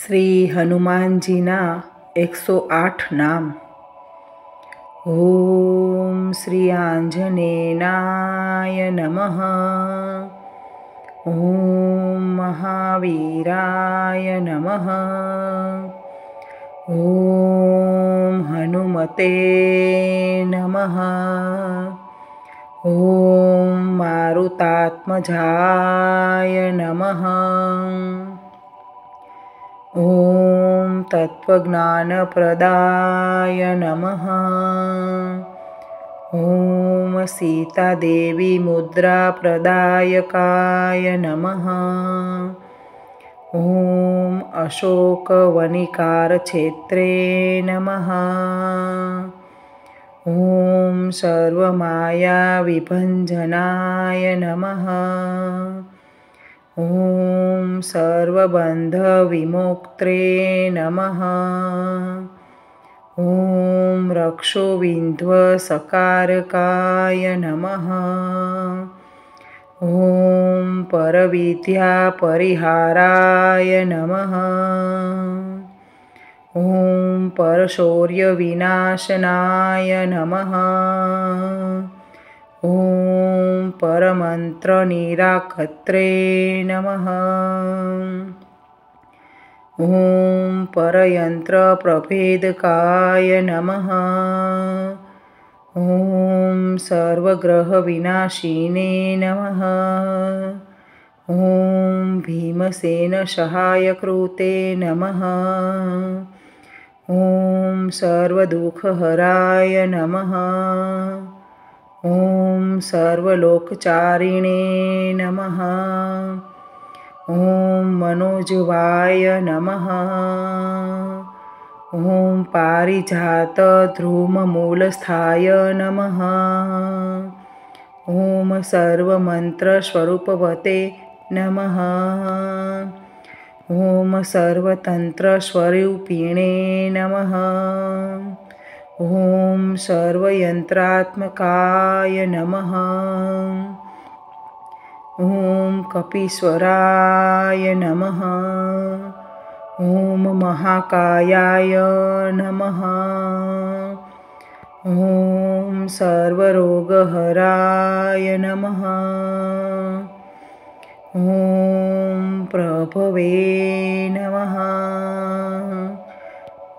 શ્રી હનુમાનજીના 108 નામ. ઓમ શ્રી આંજનેયાય નમઃ. ઓમ મહાવીરાય નમઃ. ઓમ હનુમતે નમઃ. ઓમ મારુતાત્મજાય નમઃ. ઓમ તત્વજ્ઞાનપ્રદાય નમઃ. ઓમ સીતાદેવી મુદ્રાપ્રદાયકાય નમઃ. ઓમ અશોકવનિકારક્ષેત્રે નમઃ. ઓમ સર્વમાયાવિભંજનાય નમઃ. ઓમ સર્વબંધવિમોક્ત્રે નમઃ. ઓમ રક્ષોવિંધ્વસકારકાય નમઃ. ઓમ પરવિદ્યાપરિહારાય નમઃ. ઓમ પરશૌર્યવિનાશનાય નમઃ. ઓમ પરમંત્રનિરાકર્ત્રે નમઃ. ઓમ પરયંત્રપ્રભેદકાય નમઃ. ઓમ સર્વગ્રહવિનાશિને નમઃ. ઓમ ભીમસેનસહાયકૃતે નમઃ. ઓમ સર્વદુઃખહરાય નમઃ. ઓમ સર્વલોકચારિણે નમઃ. ઓમ મનોજવાય નમઃ. ઓમ પારિજાતધ્રુમમૂલસ્થાય નમઃ. ઓમ સર્વમંત્રસ્વરૂપવતે નમઃ. ઓમ સર્વતંત્રસ્વરૂપિણે નમઃ. ઓમ સર્વયંત્રાત્મકાય નમઃ. ઓમ કપીશ્વરાય નમઃ. ઓમ મહાકાયાય નમઃ. ઓમ સર્વરોગહરાય નમઃ. ઓમ પ્રભવે નમઃ.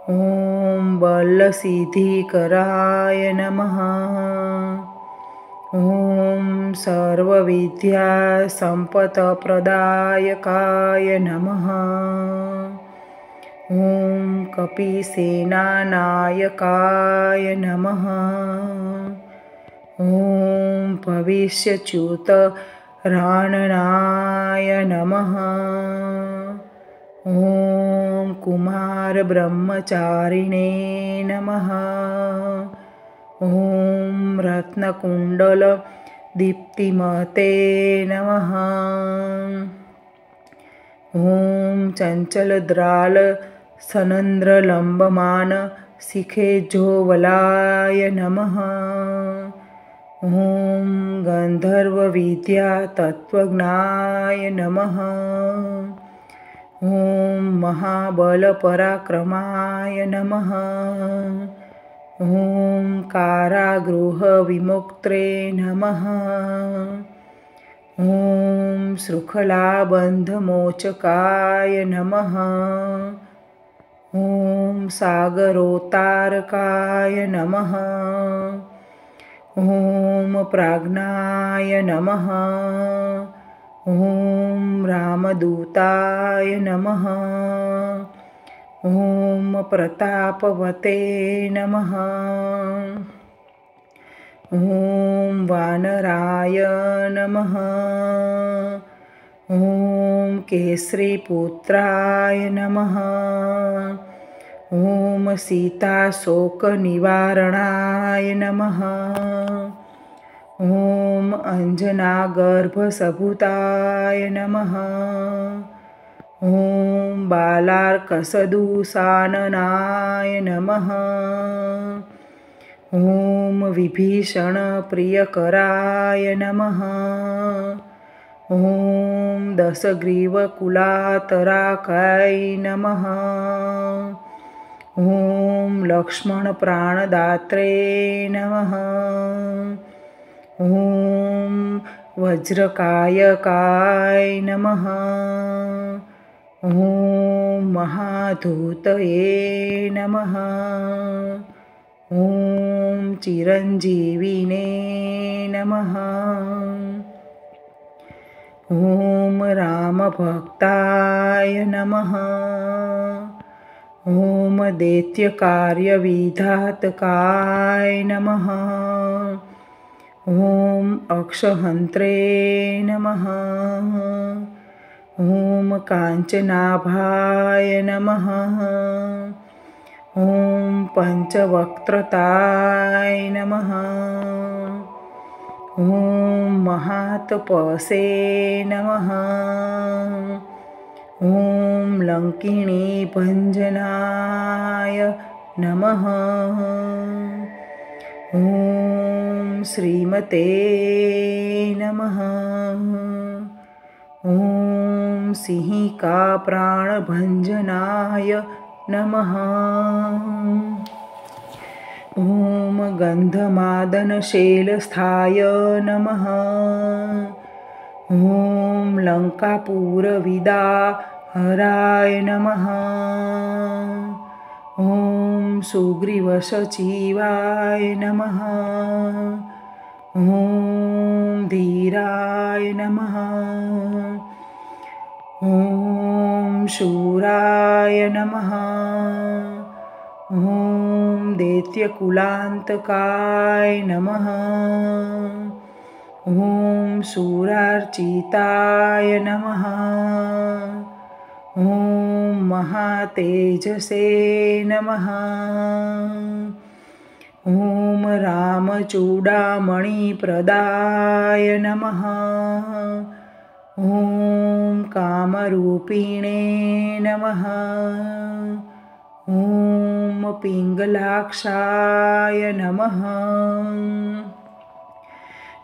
ઓમ બલસિદ્ધિકરાય નમઃ. ઓમ સર્વવિદ્યાસંપત્તિપ્રદાયકાય નમઃ. ઓમ કપીસેનાનાયકાય નમઃ. ઓમ ભવિષ્યચ્યુતરાણનાય નમઃ. ઓમ કુમારબ્રહ્મચારિણે નમઃ. ઓમ રત્નકુંડલદીપ્તિમતે નમઃ. ઓમ ચંચલદ્રાલસનંદ્રલંબમાનશિખેજ્જોવલાય નમઃ. ઓમ ગંધર્વવિદ્યાતત્વજ્ઞાય નમઃ. ઓમ મહાબલપરાક્રમાય નમઃ. ઓમ કારાગૃહવિમોક્ત્રે નમઃ. ઓમ શૃખલાબંધમોચકાય નમઃ. ઓમ સાગરોત્તારકાય નમઃ. ઓમ પ્રાજ્ઞાય નમઃ. ઓમ રામદૂતાય નમઃ. ઓમ પ્રતાપવતે નમઃ. ઓમ વાનરાય નમઃ. ઓમ કેસરીપુત્રાય નમઃ. ઓમ સીતાશોકનિવારણાય નમઃ. ઓમ અંજનાગર્ભસભૂતાય નમઃ. ઓમ બાલાર્કસદૂષાનનાય નમઃ. ઓમ વિભીષણપ્રિયકરાય નમઃ. ઓમ दशग्रीवकुलातराकाय नमः। ॐ लक्ष्मणप्राणदात्रे नमः। ॐ वज्रकायकाय नमः। ॐ महाधूतये नमः। ॐ चिरञ्जीविने नमः। ॐ रामभक्ताय नमः। ॐ दैत्यकार्यविधातकाय नमः। ॐ अक्षहन्त्रे नमः। ॐ काञ्चनाभाय नमः। ॐ पञ्चवक्त्रताय नमः। ॐ महातपसे नमः। ॐ लङ्किणीभञ्जनाय नमः। ॐ श्रीमते नमः। ॐ सिंहिकाप्राणभञ्जनाय नमः। ॐ गन्धमादनशैलस्थाय नमः। ॐ लङ्कापुरविदाहराय नमः। ॐ सुग्रीवसचिवाय नमः। ॐ धीराय नमः। ॐ शूराय नमः। ॐ दैत्यकुलान्तकाय नमः। ॐ शूरार्चिताय नमः। ॐ महातेजसे नमः। ॐ रामचूडामणिप्रदाय नमः। ॐ कामरूपिणे नमः। ॐ पिङ्गलाक्षाय नमः।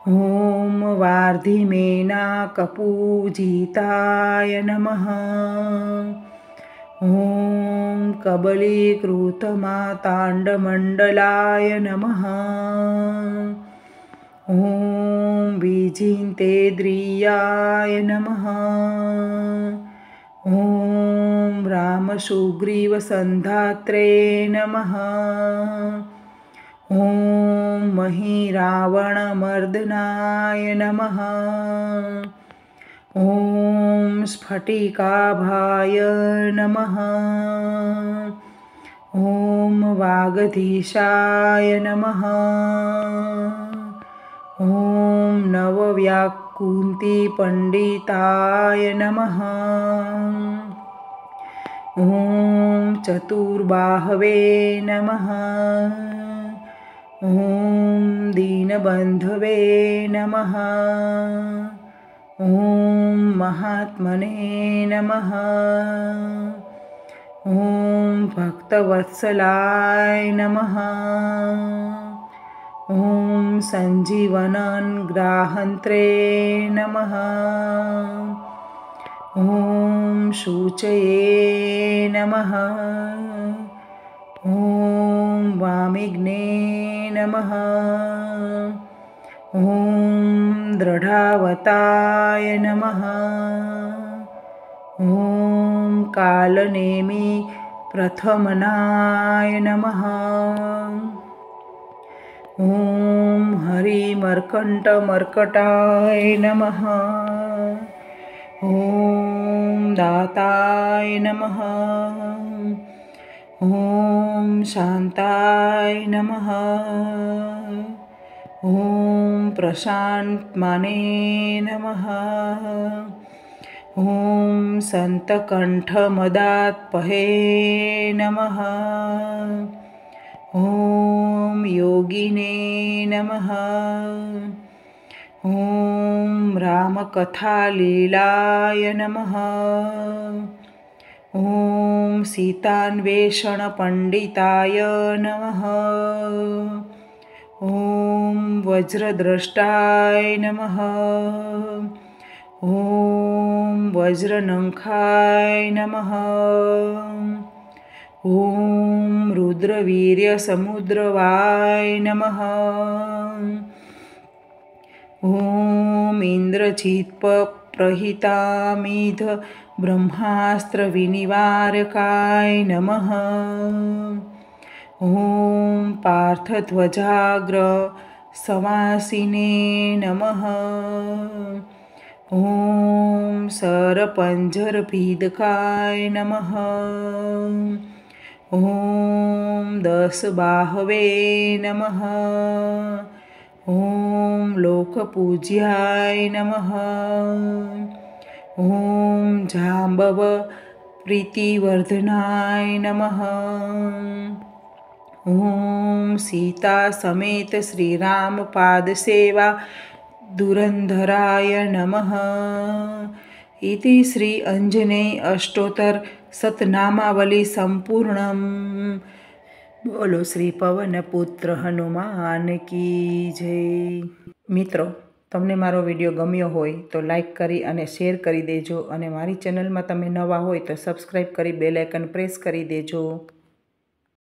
ॐ वार्धिमेनाकपूजिताय नमः। ॐ कबलीकृतमाताण्डमण्डलाय नमः। ॐ विजितेन्द्रियाय नमः। ॐ रामसुग्रीवसन्धात्रे नमः। ॐ महीरावणमर्दनाय नमः। ॐ स्फटिकाभाय नमः। ॐ वागधीशाय नमः। ॐ नवव्याकुन्तीपण्डिताय नमः। ॐ चतुर्बाहवे नमः। ॐ दीनबन्धवे नमः। ॐ महात्मने नमः। ॐ भक्तवत्सलाय नमः। ॐ सञ्जीवनग्राहन्त्रे नमः। ॐ शुचये नमः। ॐ वामिघ्ने नमः। ॐ दृढावताय नमः। ॐ कालनेमि प्रथमनाय नमः। ॐ हरिमर्कण्टमर्कटाय नमः। ॐ दाताय नमः। ॐ शान्ताय नमः। ॐ प्रशान्त्मने नमः। ॐ सन्तकण्ठमदात्पहे नमः। ॐ योगिने नमः। ॐ रामकथालीलाय नमः। ॐ सीतान्वेषणपण्डिताय नमः। ॐ वज्रद्रष्टाय नमः। ॐ वज्रनखाय नमः। ॐ रुद्रवीर्यसमुद्रवाय नमः। ॐ इन्द्रजित्प्रहितामिध ब्रह्मास्त्रविनिवारकाय नमः। ॐ पार्थध्वजाग्र सवासिने नमः। ॐ सरपञ्जरभीदकाय नमः। ॐ दशबाहवे नमः। ॐ लोकपूज्याय नमः। ॐ जाम्बवप्रीतिवर्धनाय नमः। ॐ सीता समेत श्रीरामपादसेवा दुरंधराय नमः। इति श्री अंजनेय अष्टोत्तर शतनामावली संपूर्णम्। बोलो श्री पवनपुत्र हनुमान की जय। मित्रों, તમને મારો વિડીયો ગમ્યો હોય તો લાઈક કરી અને શેર કરી દેજો અને મારી ચેનલમાં તમે નવા હોય તો સબસ્ક્રાઈબ કરી બેલ આઇકન પ્રેસ કરી દેજો।